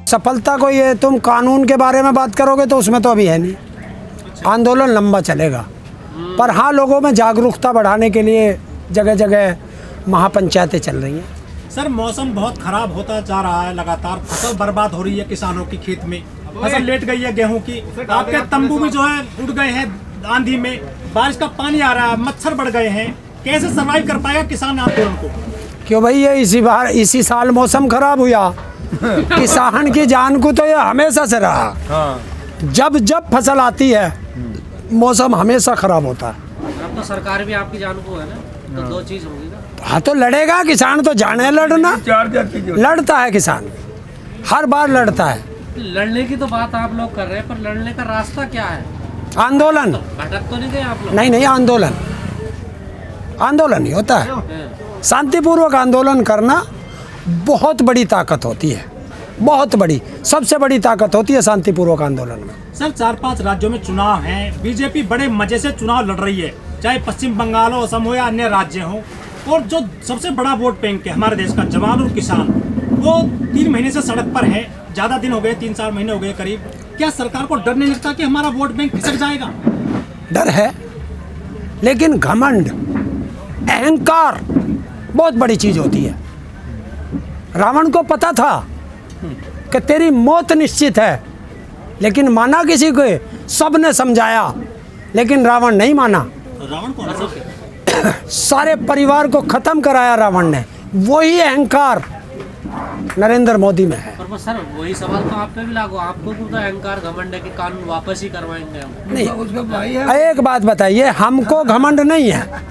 सफलता को ये तुम कानून के बारे में बात करोगे तो उसमें तो अभी है नहीं, आंदोलन लंबा चलेगा। पर हाँ, लोगों में जागरूकता बढ़ाने के लिए जगह जगह महापंचायतें चल रही हैं। सर, मौसम बहुत खराब होता जा रहा है, लगातार फसल बर्बाद हो रही है किसानों की, खेत में फसल लेट गई है गेहूं की, आपके तंबू भी जो है उड़ गए हैं आंधी में, बारिश का पानी आ रहा है, मच्छर बढ़ गए हैं, कैसे सर्वाइव कर पाएगा किसान आंदोलन को? क्यों भाई, ये इसी साल मौसम खराब हुआ किसान की जान को तो ये हमेशा से रहा। जब फसल आती है मौसम हमेशा खराब होता है। अब तो सरकार भी आपकी जान को है ना, तो दो चीज होगी ना। हाँ, तो लड़ेगा किसान, तो जाने लड़ना, लड़ता है किसान, हर बार लड़ता है। लड़ने की तो बात आप लोग कर रहे हैं, पर लड़ने का रास्ता क्या है? आंदोलन। भटक तो नहीं गए आप लोग? नहीं, आंदोलन ही होता है। शांतिपूर्वक आंदोलन करना बहुत बड़ी ताकत होती है, बहुत बड़ी, सबसे बड़ी ताकत होती है शांतिपूर्वक आंदोलन में। सर, 4-5 राज्यों में चुनाव हैं, बीजेपी बड़े मजे से चुनाव लड़ रही है, चाहे पश्चिम बंगाल हो, असम हो या अन्य राज्य हो, और जो सबसे बड़ा वोट बैंक है हमारे देश का, जवान और किसान, वो 3 महीने से सड़क पर है, ज्यादा दिन हो गए, 3-4 महीने हो गए करीब। क्या सरकार को डर नहीं लगता कि हमारा वोट बैंक खिसक जाएगा? डर है, लेकिन घमंड, अहंकार बहुत बड़ी चीज होती है। रावण को पता था कि तेरी मौत निश्चित है, लेकिन माना किसी को, सबने समझाया, लेकिन रावण नहीं माना। रावण कौन? सारे परिवार को खत्म कराया रावण ने। वही अहंकार नरेंद्र मोदी में है। पर सर, वही सवाल तो आप पे भी लागू, आपको तो अहंकार घमंड है कि कानून वापस ही करवाएंगे हम। नहीं, एक बात बताइए, हमको घमंड नहीं है,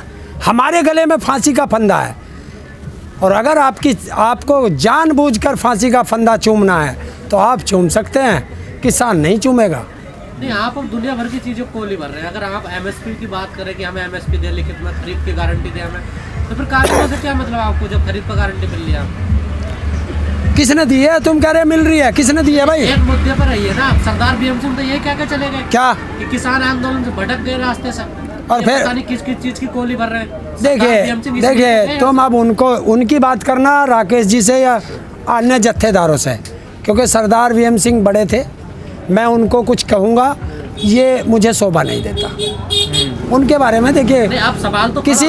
हमारे गले में फांसी का फंदा है, और अगर आपको जानबूझकर फांसी का फंदा चूमना है तो आप चूम सकते हैं, किसान नहीं चूमेगा। नहीं, आप अब दुनिया भर की चीज़ों को गोली भर रहे हैं। अगर आप एमएसपी की बात करें कि हमें एमएसपी दे, लेकिन मैं खरीद की गारंटी दे हमें, तो फिर कानूनों से क्या मतलब आपको जब खरीद पर गारंटी मिल रही है? किसने दी है? तुम कह रहे मिल रही है, किसने दी है भाई? एक मुद्दे पर रही है ना, सरदार भीम सिंह तो ये क्या चले गए क्या कि किसान आंदोलन से भटक गए रास्ते से, और फिर पता नहीं किस चीज की गोली भर रहे हैं। देखिए तुम अब उनकी बात करना राकेश जी से या अन्य जत्थेदारों से, क्योंकि सरदार भीम सिंह बड़े थे, मैं उनको कुछ कहूँगा ये मुझे शोभा नहीं देता उनके बारे में। देखिए, अब सवाल तो किसी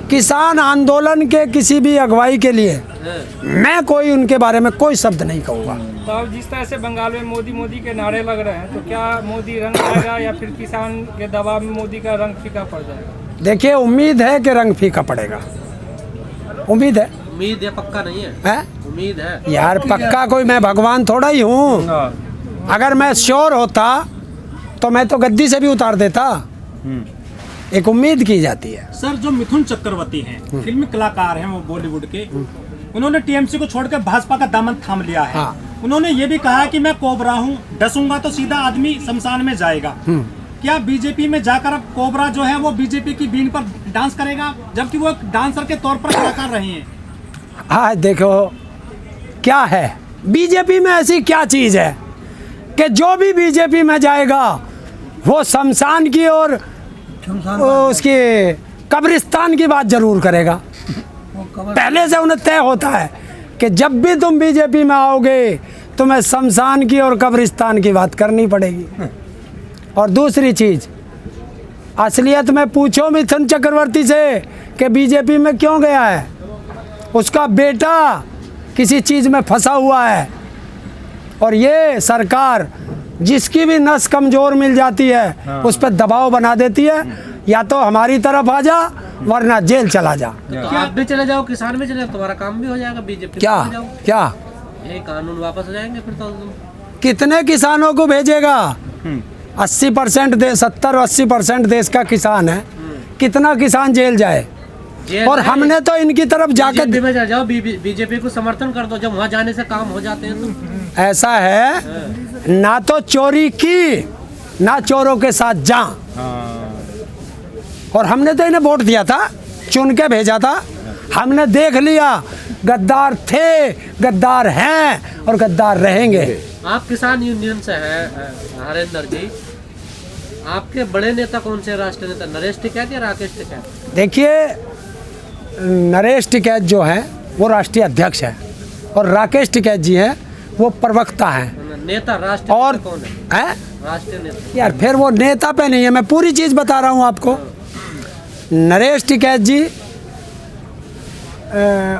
किसान आंदोलन के किसी भी अगुवाई के लिए मैं कोई उनके बारे में कोई शब्द नहीं कहूँगा। तो अब जिस तरह से बंगाल में मोदी के नारे लग रहे हैं, तो क्या मोदी रंग आएगा या फिर किसान के दबाव में मोदी का रंग फीका पड़ जाएगा? देखिए, उम्मीद है कि रंग फीका पड़ेगा, उम्मीद है। उम्मीद है, पक्का नहीं है? उम्मीद है यार, पक्का कोई, मैं भगवान थोड़ा ही हूँ। अगर मैं श्योर होता तो मैं तो गद्दी से भी उतार देता। एक उम्मीद की जाती है। सर, जो मिथुन चक्रवर्ती हैं, फिल्मी कलाकार हैं, वो बॉलीवुड के, उन्होंने टीएमसी को छोड़कर भाजपा का दामन थाम लिया है। उन्होंने ये भी कहा कि मैं कोबरा हूँ, डसूंगा तो सीधा आदमी शमशान में जाएगा। क्या बीजेपी में जाकर अब कोबरा जो है वो बीजेपी की बीन पर डांस करेगा, जबकि वो एक डांसर के तौर पर कलाकार रहे हैं? हाँ, देखो क्या है, बीजेपी में ऐसी क्या चीज है कि जो भी बीजेपी में जाएगा वो शमशान की और उसकी कब्रिस्तान की बात जरूर करेगा। पहले से उन्हें तय होता है कि जब भी तुम बीजेपी में आओगे तुम्हें शमशान की और कब्रिस्तान की बात करनी पड़ेगी। और दूसरी चीज, असलियत में पूछो मिथुन चक्रवर्ती से कि बीजेपी में क्यों गया है। उसका बेटा किसी चीज में फंसा हुआ है, और ये सरकार जिसकी भी नस कमजोर मिल जाती है उस पर दबाव बना देती है, या तो हमारी तरफ आ जा वरना जेल चला जा। तो आप भी चले जाओ, किसान भी चले जाओ, तुम्हारा काम भी हो जाएगा। बीजेपी क्या ये कानून वापस हो जाएंगे फिर तो। कितने किसानों को भेजेगा? 80% 70-80% देश का किसान है, कितना किसान जेल जाए? और हमने तो इनकी तरफ जाकर जाओ, बीजेपी को समर्थन कर दो, जब वहाँ जाने से काम हो जाते हैं तो। ऐसा है, ना तो चोरी की ना चोरों के साथ जा। और हमने तो इन्हें वोट दिया था, चुन के भेजा था, हमने देख लिया गद्दार थे, गद्दार हैं और गद्दार रहेंगे। आप किसान यूनियन से हैं हरेंद्र जी, आपके बड़े नेता कौन से राष्ट्रीय नेता, नरेश टिकैत या राकेश टिकैत? देखिए, नरेश टिकैत जो हैं वो राष्ट्रीय अध्यक्ष हैं, और राकेश टिकैत जी हैं वो प्रवक्ता हैं। नेता राष्ट्रीय और नेता कौन है? है राष्ट्रीय नेता यार, फिर वो नेता पे नहीं है, मैं पूरी चीज़ बता रहा हूँ आपको। नरेश टिकैत जी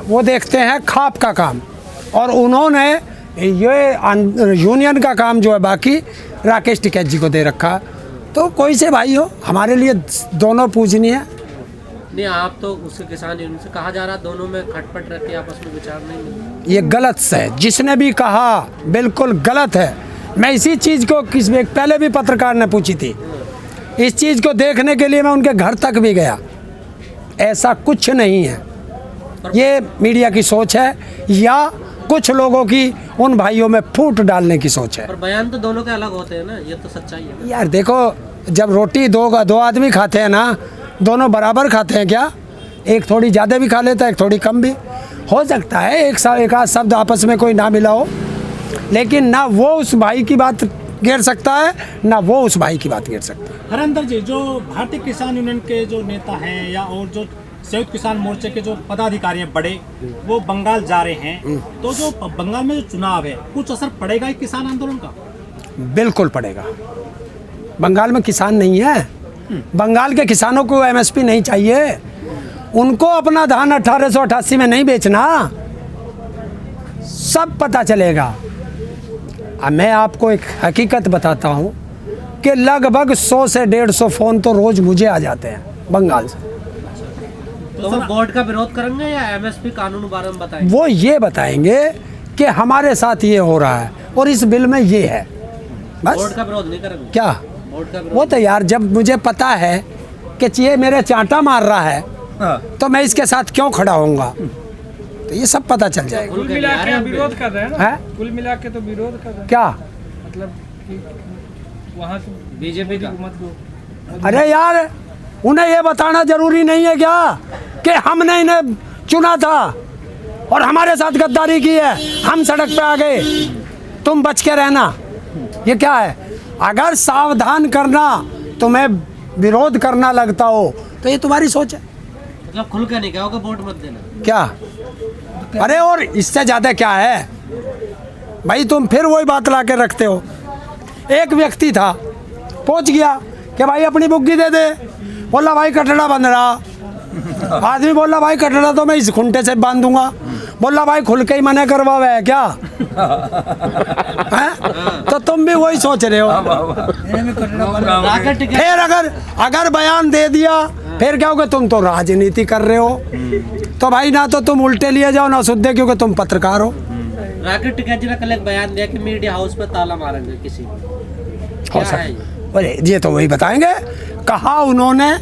वो देखते हैं खाप का काम, और उन्होंने ये यूनियन का काम जो है बाकी राकेश टिकैत जी को दे रखा। तो कोई से भाई हो, हमारे लिए दोनों पूजनीय है। नहीं, आप तो उसके किसान यूनियन से कहा जा रहा दोनों में खटपट रहती है, आपस में विचार नहीं मिलते। ये गलत है, जिसने भी कहा बिल्कुल गलत है। मैं इसी चीज़ को पहले भी पत्रकार ने पूछी थी, इस चीज़ को देखने के लिए मैं उनके घर तक भी गया। ऐसा कुछ नहीं है, ये मीडिया की सोच है या कुछ लोगों की उन भाइयों में फूट डालने की सोच है। पर बयान तो दोनों के अलग होते हैं ना, ये तो सच्चाई है। यार देखो, जब रोटी दो आदमी खाते हैं ना, दोनों बराबर खाते हैं क्या? एक थोड़ी ज़्यादा भी खा लेता है, एक थोड़ी कम भी। हो सकता है एक आध शब्द आपस में कोई ना मिला हो, लेकिन ना वो उस भाई की बात घेर सकता है, ना वो उस भाई की बात घेर सकता है। हरिंदर जी, जो भारतीय किसान यूनियन के जो नेता हैं या और जो संयुक्त किसान मोर्चे के जो पदाधिकारी हैं बड़े, वो बंगाल जा रहे हैं, तो जो बंगाल में जो चुनाव है, कुछ असर पड़ेगा इस किसान आंदोलन का? बिल्कुल पड़ेगा। बंगाल में किसान नहीं है, बंगाल के किसानों को एमएसपी नहीं चाहिए, उनको अपना धान 1888 में नहीं बेचना, सब पता चलेगा। अब मैं आपको एक हकीकत बताता हूँ कि लगभग 100 से 150 फ़ोन तो रोज़ मुझे आ जाते हैं बंगाल से। तो वो बोर्ड का विरोध करेंगे या एमएसपी कानून बारे में बताएंगे? वो ये बताएंगे कि हमारे साथ ये हो रहा है और इस बिल में ये है, बस। बोर्ड का विरोध नहीं करेंगे? क्या बोर्ड का वो तो यार, जब मुझे पता है कि ये मेरे चांटा मार रहा है, तो मैं इसके साथ क्यों खड़ा होऊंगा, तो ये सब पता चल जाएगा। कुल मिला के विरोध कर रहे हैं ना? है? कुल मिला के तो विरोध कर रहे हैं। क्या मतलब कि वहाँ से बीजेपी का मत दो। अरे यार, उन्हें ये बताना जरूरी नहीं है क्या कि हमने इन्हें चुना था और हमारे साथ गद्दारी की है, हम सड़क पे आ गए, तुम बच के रहना। ये क्या है? अगर सावधान करना तुम्हें विरोध करना लगता हो तो ये तुम्हारी सोच है। मतलब खुल के नहीं कहोगे वोट मत देना? क्या? अरे और इससे ज़्यादा क्या है भाई? तुम फिर वही बात ला के रखते हो। एक व्यक्ति था, पहुंच गया कि भाई अपनी बुग्गी दे दे, बोला भाई कटड़ा बंध रहा। आदमी बोला भाई कटड़ा तो मैं इस खूंटे से बांध दूंगा। बोला भाई खुल के ही मना करवावे है क्या? है? तो तुम भी वही सोच रहे हो। फिर अगर बयान दे दिया फिर क्या होगा? तुम तो राजनीति कर रहे हो। तो भाई ना तो तुम उल्टे लिए जाओ ना सीधे, क्योंकि तुम पत्रकार हो। राकेश टिकैत जी ने कल एक बयान दिया कि मीडिया हाउस पे ताला मारेंगे किसी हो सकता है, ये तो वही बताएंगे। कहा उन्होंने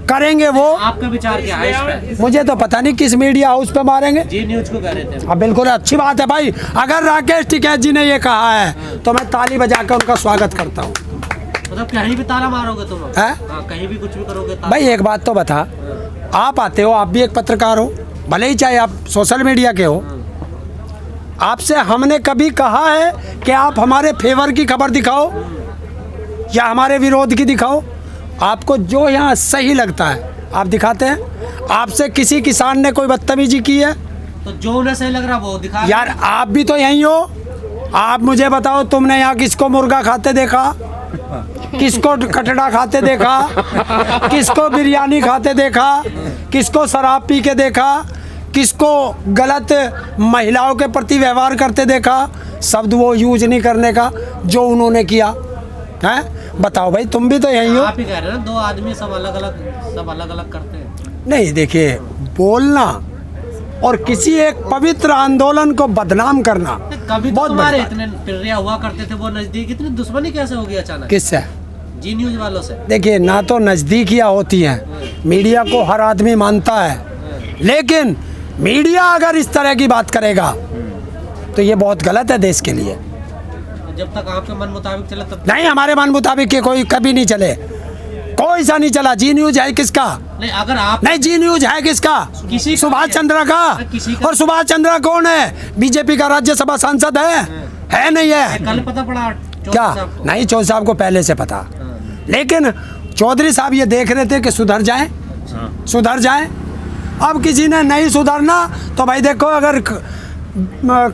करेंगे वो। आपका विचार क्या है इस पे? मुझे तो पता नहीं किस मीडिया हाउस पे मारेंगे। जी न्यूज को कह रहे थे। हाँ बिल्कुल, अच्छी बात है भाई। अगर राकेश टिकैत जी ने ये कहा है तो मैं ताली बजा कर उनका स्वागत करता हूँ। मतलब कहीं भी ताला मारोगे तुम? है? हाँ, कहीं भी कुछ भी करोगे ताला? भाई एक बात तो बता, आप आते हो, आप भी एक पत्रकार हो, भले ही चाहे आप सोशल मीडिया के हो, आपसे हमने कभी कहा है कि आप हमारे फेवर की खबर दिखाओ या हमारे विरोध की दिखाओ? आपको जो यहाँ सही लगता है आप दिखाते हैं। आपसे किसी किसान ने कोई बदतमीजी की है तो जो उन्हें सही लग रहा वो दिखा। यार आप भी तो यहीं हो, आप मुझे बताओ, तुमने यहाँ किसको मुर्गा खाते देखा, किसको कटड़ा खाते देखा, किसको बिरयानी खाते देखा, किसको शराब पी के देखा, किसको गलत महिलाओं के प्रति व्यवहार करते देखा? शब्द वो यूज नहीं करने का जो उन्होंने किया है। बताओ भाई, तुम भी तो यहीं हो। आप ही कह रहे हैं ना, दो आदमी सब अलग अलग करते हैं। नहीं देखिए, बोलना और किसी एक पवित्र आंदोलन को बदनाम करना कभी तो बहुत तुम्हारे बड़ी बात इतने प्रिय हुआ करते थे, वो नजदीक, इतनी दुश्मनी कैसे होगी अचानक? किससे? जी न्यूज वालों से। देखिए, ना तो नज़दीकियाँ होती हैं, मीडिया को हर आदमी मानता है, लेकिन मीडिया अगर इस तरह की बात करेगा तो ये बहुत गलत है देश के लिए। जब तक आपके मन मुताबिक चले तब नहीं, हमारे मन मुताबिक के कोई कभी नहीं चले, कोई सा नहीं चला। जी न्यूज है किसका? नहीं, अगर आप नहीं, जी न्यूज है किसका? किसी सुभाष चंद्र का। और सुभाष चंद्र कौन है? बीजेपी का राज्यसभा सांसद है नहीं है? कल पता पड़ा क्या? नहीं, चौधरी साहब को पहले से पता, लेकिन चौधरी साहब ये देख रहे थे कि सुधर जाएं। अब किसी ने नहीं सुधरना तो भाई देखो, अगर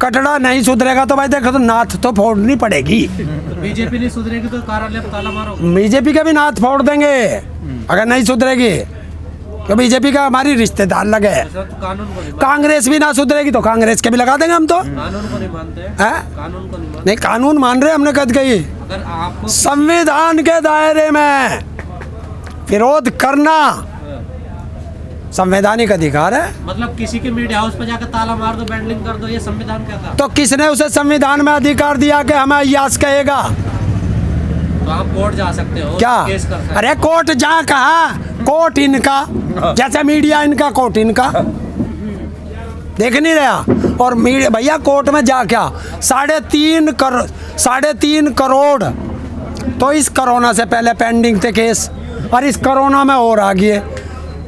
कटड़ा नहीं सुधरेगा तो भाई देखो तो नाथ तो फोड़नी पड़ेगी। तो बीजेपी नहीं सुधरेगी तो कार्यालय पर ताला मारो। बीजेपी का भी नाथ फोड़ देंगे अगर नहीं सुधरेगी, तो बीजेपी का हमारी रिश्तेदार लगे। तो कानून को नहीं कांग्रेस भी ना सुधरेगी तो कांग्रेस के भी लगा देंगे हम तो। कानून को नहीं मानते हैं। हैं? कानून को नहीं मानते। नहीं कानून मान रहे हमने कद कही, अगर आपको संविधान के दायरे में विरोध करना संवैधानिक अधिकार है। मतलब किसी के मीडिया हाउस पे जाकर ताला मार दो, बैंडलिंग कर दो, ये संविधान कहता है। तो किसने उसे संविधान में अधिकार दिया कि हमें यास कहेगा? तो आप कोर्ट जा सकते हो, क्या? केस कर सकते हो। अरे कोर्ट जा कहा, कोर्ट इनका, जैसे मीडिया इनका, कोर्ट इनका, देख नहीं रहा। और मीडिया भैया कोर्ट में जा क्या 3.5 करोड़ तो इस कोरोना से पहले पेंडिंग थे केस, और इस कोरोना में और आ गए।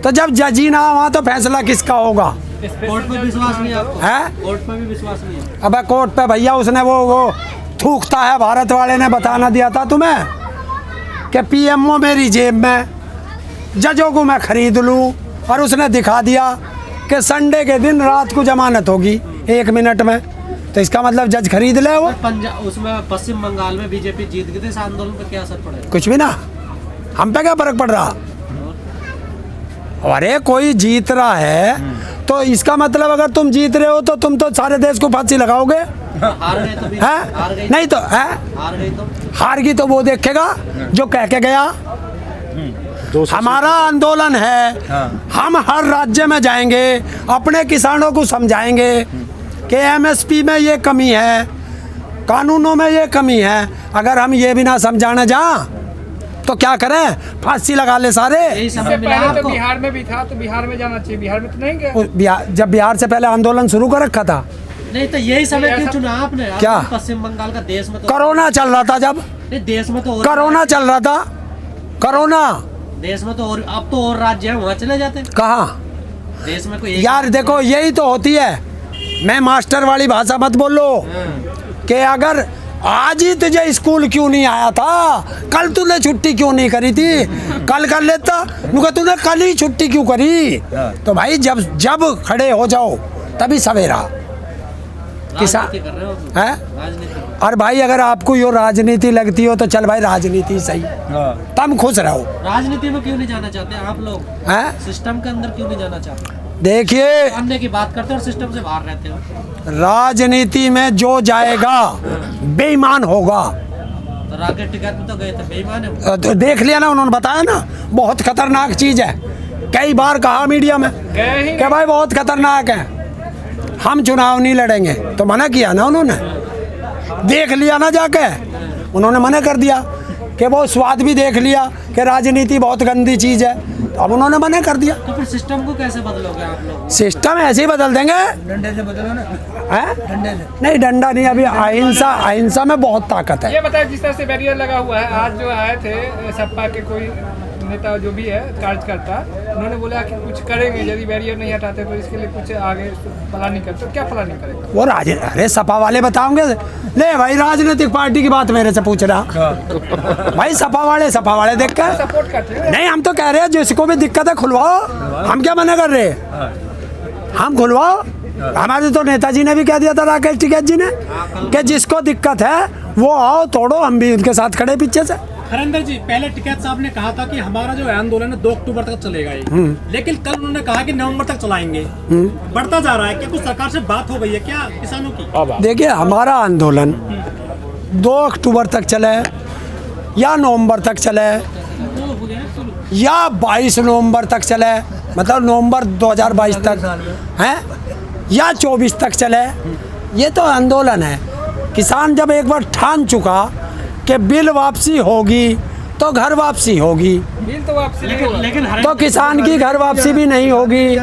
तो जब जज ही ना वहाँ तो फैसला किसका होगा? कोर्ट पे विश्वास नहीं है आपको? है कोर्ट पे भी विश्वास नहीं है। अबे कोर्ट पे भैया उसने वो थूकता है, भारत वाले ने बताना दिया था तुम्हें कि पीएमओ मेरी जेब में, जजों को मैं खरीद लूँ, और उसने दिखा दिया कि संडे के दिन रात को जमानत होगी 1 मिनट में। तो इसका मतलब जज खरीद ले वो। पंजाब उसमें पश्चिम बंगाल में बीजेपी जीत गई थी, इस आंदोलन पर क्या असर पड़ेगा? कुछ भी ना, हम पे क्या फर्क पड़ रहा? अरे कोई जीत रहा है तो इसका मतलब अगर तुम जीत रहे हो तो तुम तो सारे देश को फांसी लगाओगे। हार गए तो भी हार गई, नहीं तो है, हार गई तो हार गई तो वो देखेगा जो कह के गया। हमारा आंदोलन है, हम हर राज्य में जाएंगे, अपने किसानों को समझाएंगे कि एमएसपी में ये कमी है, कानूनों में ये कमी है। अगर हम ये भी ना समझाने जा तो क्या करें, फांसी लगा ले सारे। यही समय मिला पहले तो आपको। बिहार में भी था, तो बिहार में जाना चाहिए, बिहार में तो नहीं गए। जब बिहार से पहले आंदोलन शुरू कर रखा था, नहीं तो यही समय क्यों चुना आपने? क्या? आपने पश्चिम बंगाल का देश में तो कोरोना चल रहा था, जब नहीं, देश में तो और कोरोना चल रहा था, कोरोना देश में तो और अब तो और राज्य है, वहाँ चले जाते। कहाँ? देश में कोई एक- यार देखो यही तो होती है, मैं मास्टर वाली भाषा मत बोलो कि अगर आज ही तुझे स्कूल क्यों नहीं आया था, कल तूने छुट्टी क्यों नहीं करी थी, कल कर लेता, नुका तूने कल ही छुट्टी क्यों करी? तो भाई जब जब खड़े हो जाओ तभी सवेरा। किसान राजनीति कर रहे हो तुम। है, राजनीति और भाई अगर आपको यो राजनीति लगती हो तो चल भाई राजनीति सही, तुम खुश रहो। राजनीति में क्यों नहीं जाना चाहते आप लोग? हैं? सिस्टम के अंदर क्यों नहीं जाना चाहते? देखिए अन्य की बात करते हो और सिस्टम से बाहर रहते हो। राजनीति में जो जाएगा बेईमान होगा। तो राकेट टिकट में तो गए थे, बेईमान है वो। तो देख लिया ना, उन्होंने बताया ना, बहुत खतरनाक चीज है। कई बार कहा मीडिया में गए ही कि भाई बहुत खतरनाक है, हम चुनाव नहीं लड़ेंगे। तो मना किया ना उन्होंने, देख लिया ना जाके, उन्होंने मना कर दिया कि वो स्वाद भी देख लिया कि राजनीति बहुत गंदी चीज है, तो अब उन्होंने मना कर दिया। तो फिर सिस्टम को कैसे बदलोगे आप लोग? सिस्टम ऐसे ही बदल देंगे। डंडे से बदलो ना, हैं? डंडे से। नहीं डंडा नहीं, अभी अहिंसा, अहिंसा में बहुत ताकत है। ये बताए जिस तरह से बैरियर लगा हुआ है, आज जो आए थे सपा के कोई नेता जो भी है कार्यकर्ता, उन्होंने बोला कि कुछ करेंगे यदि बैरियर नहीं हटाते तो इसके लिए कुछ आगे प्लानिंग करते। तो क्या प्लानिंग करेंगे? वो अरे सपा वाले बताओगे, ले भाई राजनीतिक पार्टी की बात मेरे से पूछ रहा। भाई सपा वाले देख कर सपोर्ट करते हैं। नहीं, हम तो कह रहे हैं जिसको भी दिक्कत है खुलवाओ, हम क्या मना कर रहे हैं, हम खुलवाओ। हमारे तो नेताजी ने भी कह दिया था, राकेश टिकैत जी ने, कि जिसको दिक्कत है वो आओ तोड़ो, हम भी उनके साथ खड़े पीछे से। हरेंद्र जी, पहले टिकैत साहब ने कहा था कि हमारा जो आंदोलन है 2 अक्टूबर तक चलेगा ये, लेकिन कल उन्होंने कहा कि नवंबर तक चलाएंगे। बढ़ता जा रहा है, क्या कुछ सरकार से बात हो गई है क्या किसानों की? देखिए हमारा आंदोलन 2 अक्टूबर तक चले या नवंबर तक चले या 22 नवंबर तक चले, मतलब नवंबर 2022 तक हैं, या 24 तक चले, ये तो आंदोलन है। किसान जब एक बार ठान चुका कि बिल वापसी होगी तो घर वापसी होगी, बिल तो वापसी नहीं होगा। लेकिन तो किसान की घर वापसी भी नहीं होगी।